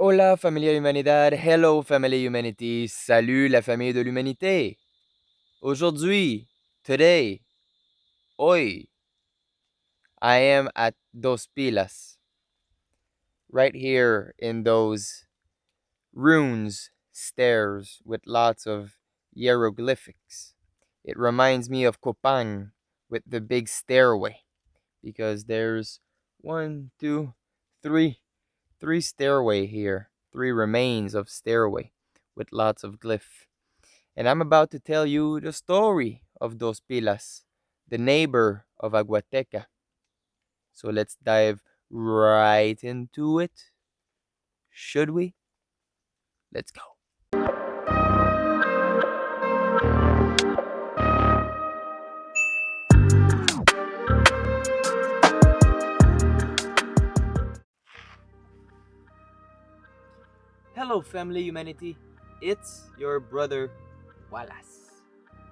Hola Familia Humanidad, hello Family Humanity, salut la famille de l'humanité. Aujourd'hui, today, hoy, I am at Dos Pilas, right here in those ruins, stairs with lots of hieroglyphics. It reminds me of Copang with the big stairway because there's one, two, three stairway here, three remains of stairway with lots of glyph. And I'm about to tell you the story of Dos Pilas, the neighbor of Aguateca. So let's dive right into it. Should we? Let's go. Hello, family humanity. It's your brother Wallace.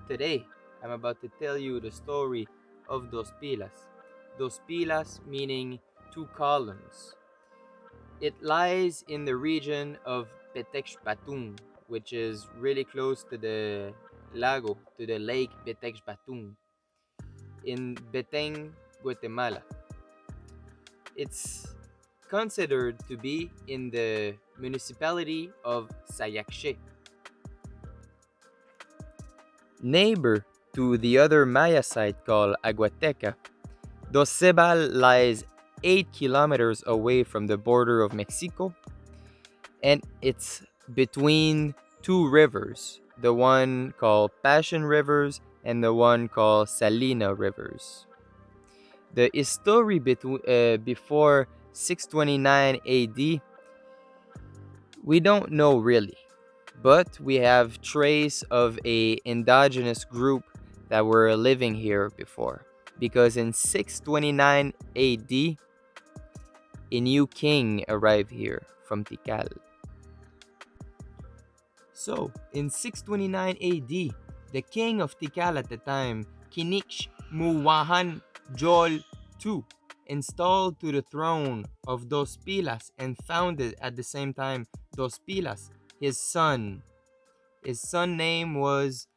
Today, I'm about to tell you the story of Dos Pilas. Dos Pilas meaning two columns. It lies in the region of Petech Batung, which is really close to the lago, to the lake Petech Batung, in Beteng, Guatemala. It's considered to be in the municipality of Sayakshe. Neighbor to the other Maya site called Aguateca, Dosebal lies 8 kilometers away from the border of Mexico, and it's between two rivers, the one called Passion Rivers and the one called Salina Rivers. The history before 629 AD, we don't know really, but we have trace of a indigenous group that were living here before. Because in 629 AD, a new king arrived here from Tikal. So, in 629 AD, the king of Tikal at the time, Kinich Muwahan Jol II, installed to the throne of Dos Pilas and founded at the same time Dos Pilas, his son. His son name was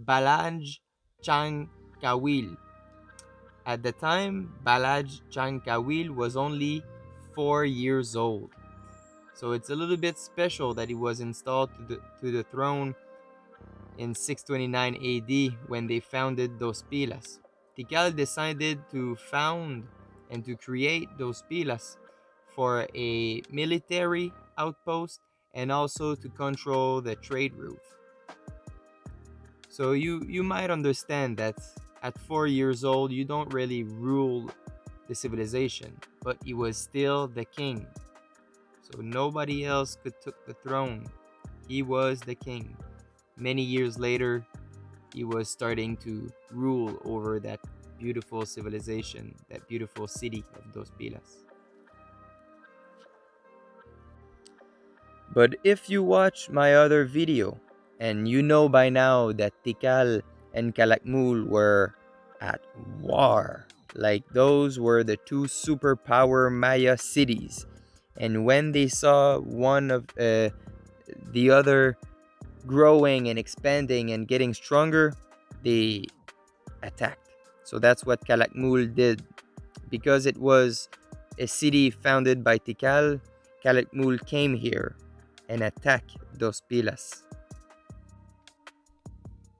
Balaj Chankawil. At the time, Balaj Chankawil was only 4 years old. So it's a little bit special that he was installed to the throne in 629 AD when they founded Dos Pilas. Tikal decided to found and to create Dos Pilas for a military outpost and also to control the trade route. So you might understand that at 4 years old you don't really rule the civilization, but he was still the king. So nobody else could took the throne. He was the king. Many years later, he was starting to rule over that beautiful civilization, that beautiful city of Dos Pilas. But if you watch my other video, and you know by now that Tikal and Calakmul were at war, like those were the two superpower Maya cities, and when they saw one of the other growing and expanding and getting stronger, they attacked. So that's what Calakmul did. Because it was a city founded by Tikal, Calakmul came here and attacked Dos Pilas.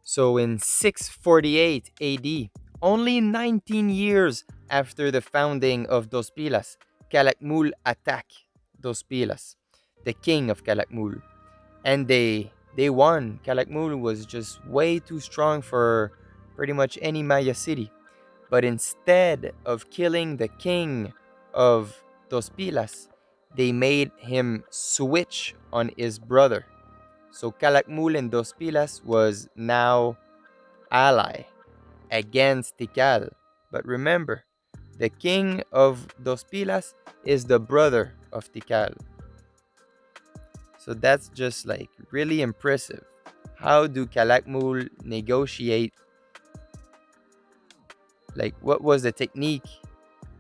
So in 648 AD, only 19 years after the founding of Dos Pilas, Calakmul attacked Dos Pilas, the king of Calakmul. And they won. Calakmul was just way too strong for pretty much any Maya city. But instead of killing the king of Dos Pilas, they made him switch on his brother. So Calakmul and Dos Pilas was now ally against Tikal. But remember, the king of Dos Pilas is the brother of Tikal. So that's just like really impressive. How do Calakmul negotiate? Like, what was the technique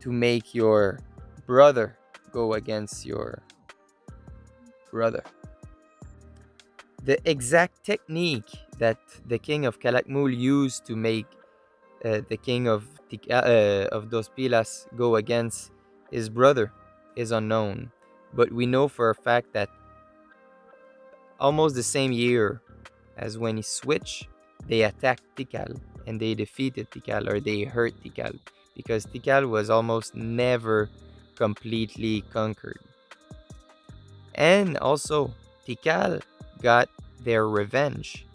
to make your brother go against your brother. The exact technique that the king of Calakmul used to make the king of Dos Pilas go against his brother is unknown, but we know for a fact that almost the same year as when he switched, they attacked Tikal and they defeated Tikal, or they hurt Tikal, because Tikal was almost never completely conquered. And also, Tikal got their revenge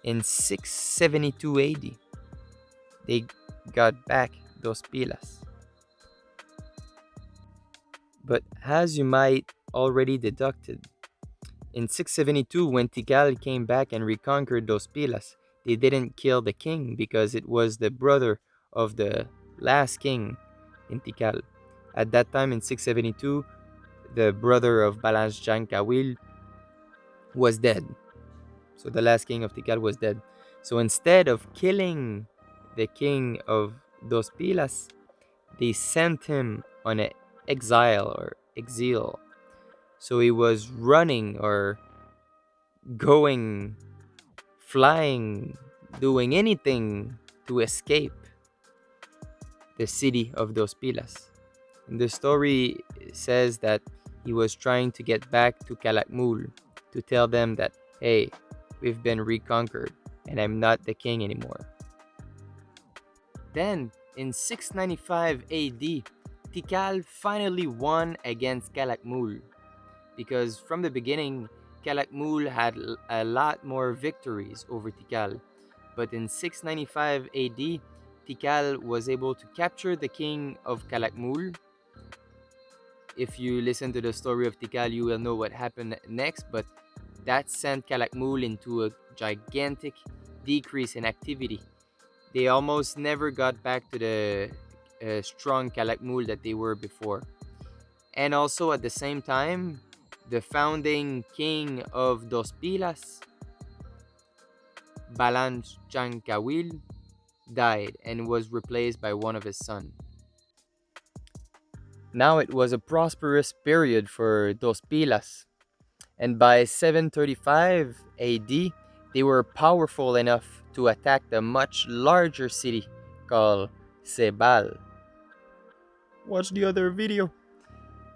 in 672 AD. They got back Dos Pilas. But as you might already deducted, in 672, when Tikal came back and reconquered Dos Pilas, they didn't kill the king because it was the brother of the last king in Tikal. At that time, in 672, the brother of Balance Jankawil was dead. So the last king of Tikal was dead. So instead of killing the king of Dos Pilas, they sent him on an exile or exile. So he was running or going, flying, doing anything to escape the city of Dos Pilas. And the story says that he was trying to get back to Calakmul to tell them that, hey, we've been reconquered and I'm not the king anymore. Then, in 695 AD, Tikal finally won against Calakmul, because from the beginning, Calakmul had a lot more victories over Tikal. But in 695 AD, Tikal was able to capture the king of Calakmul. If you listen to the story of Tikal, you will know what happened next, but that sent Calakmul into a gigantic decrease in activity. They almost never got back to the strong Calakmul that they were before. And also at the same time, the founding king of Dos Pilas, Balanch Chankawil, died and was replaced by one of his sons. Now it was a prosperous period for Dos Pilas, and by 735 AD, they were powerful enough to attack the much larger city called Cebal. Watch the other video.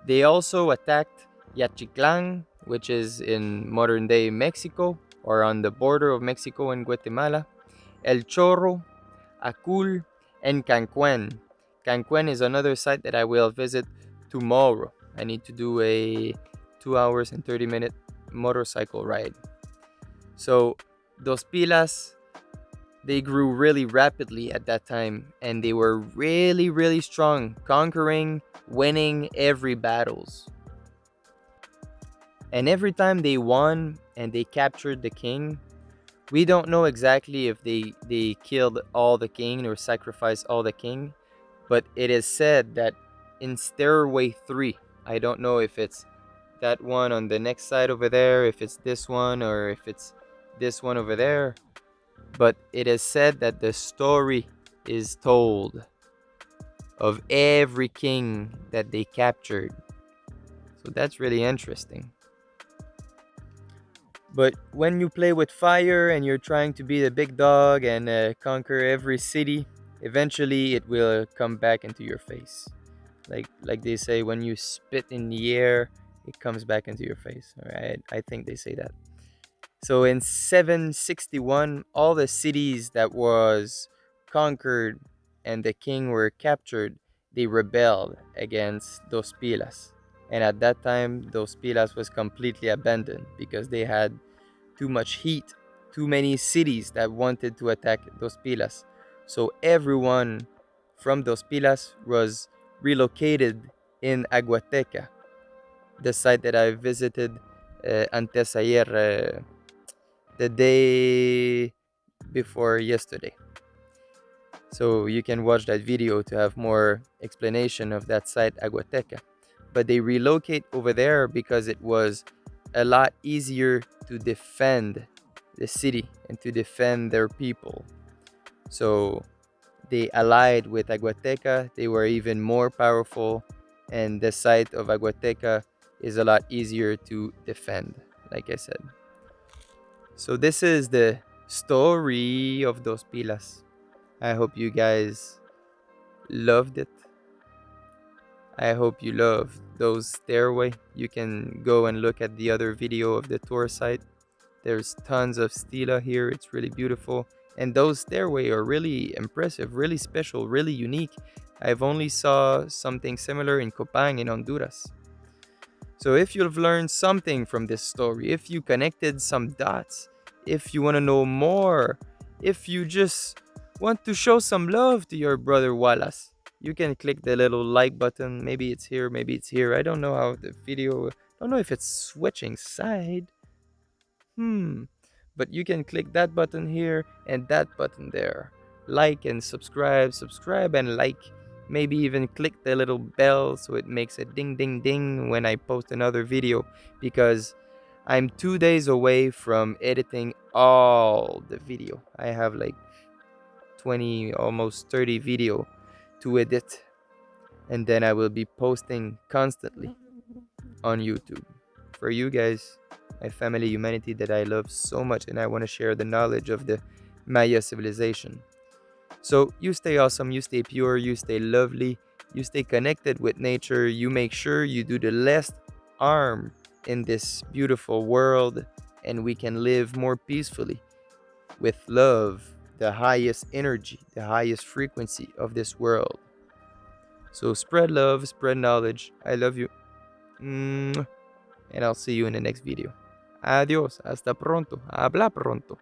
They also attacked Yachiclan, which is in modern-day Mexico, or on the border of Mexico and Guatemala, El Chorro, Acul, and Cancuen. Cancuen is another site that I will visit tomorrow. I need to do a 2 hours and 30-minute motorcycle ride. So, Dos Pilas, they grew really rapidly at that time, and they were really, really strong, conquering, winning every battles. And every time they won and they captured the king, we don't know exactly if they killed all the king or sacrificed all the king, but it is said that in Stairway 3, I don't know if it's that one on the next side over there, if it's this one, or if it's this one over there, but it is said that the story is told of every king that they captured. So that's really interesting. But when you play with fire and you're trying to be the big dog and conquer every city, eventually it will come back into your face. Like they say, when you spit in the air, it comes back into your face. All right, I think they say that. So in 761, all the cities that was conquered and the king were captured, they rebelled against Dos Pilas. And at that time, Dos Pilas was completely abandoned because they had too much heat, too many cities that wanted to attack Dos Pilas. So everyone from Dos Pilas was relocated in Aguateca, the site that I visited antes ayer, the day before yesterday. So you can watch that video to have more explanation of that site, Aguateca. But they relocate over there because it was a lot easier to defend the city and to defend their people. So they allied with Aguateca. They were even more powerful, and the site of Aguateca is a lot easier to defend, like I said. So this is the story of Dos Pilas. I hope you guys loved it. I hope you loved those stairway. You can go and look at the other video of the tour site. There's tons of stela here. It's really beautiful. And those stairway are really impressive, really special, really unique. I've only saw something similar in Copang in Honduras. So if you've learned something from this story, if you connected some dots, if you want to know more, if you just want to show some love to your brother Wallace, you can click the little like button. Maybe it's here, maybe it's here. I don't know how the video, I don't know if it's switching side. But you can click that button here and that button there. Like and subscribe and like. Maybe even click the little bell so it makes a ding ding ding when I post another video, because I'm 2 days away from editing all the video. I have like 20, almost 30 video to edit, and then I will be posting constantly on YouTube for you guys, my family humanity that I love so much, and I want to share the knowledge of the Maya civilization. So you stay awesome, you stay pure, you stay lovely, you stay connected with nature, you make sure you do the less harm in this beautiful world, and we can live more peacefully with love, the highest energy, the highest frequency of this world. So spread love, spread knowledge. I love you. And I'll see you in the next video. Adiós, hasta pronto, habla pronto.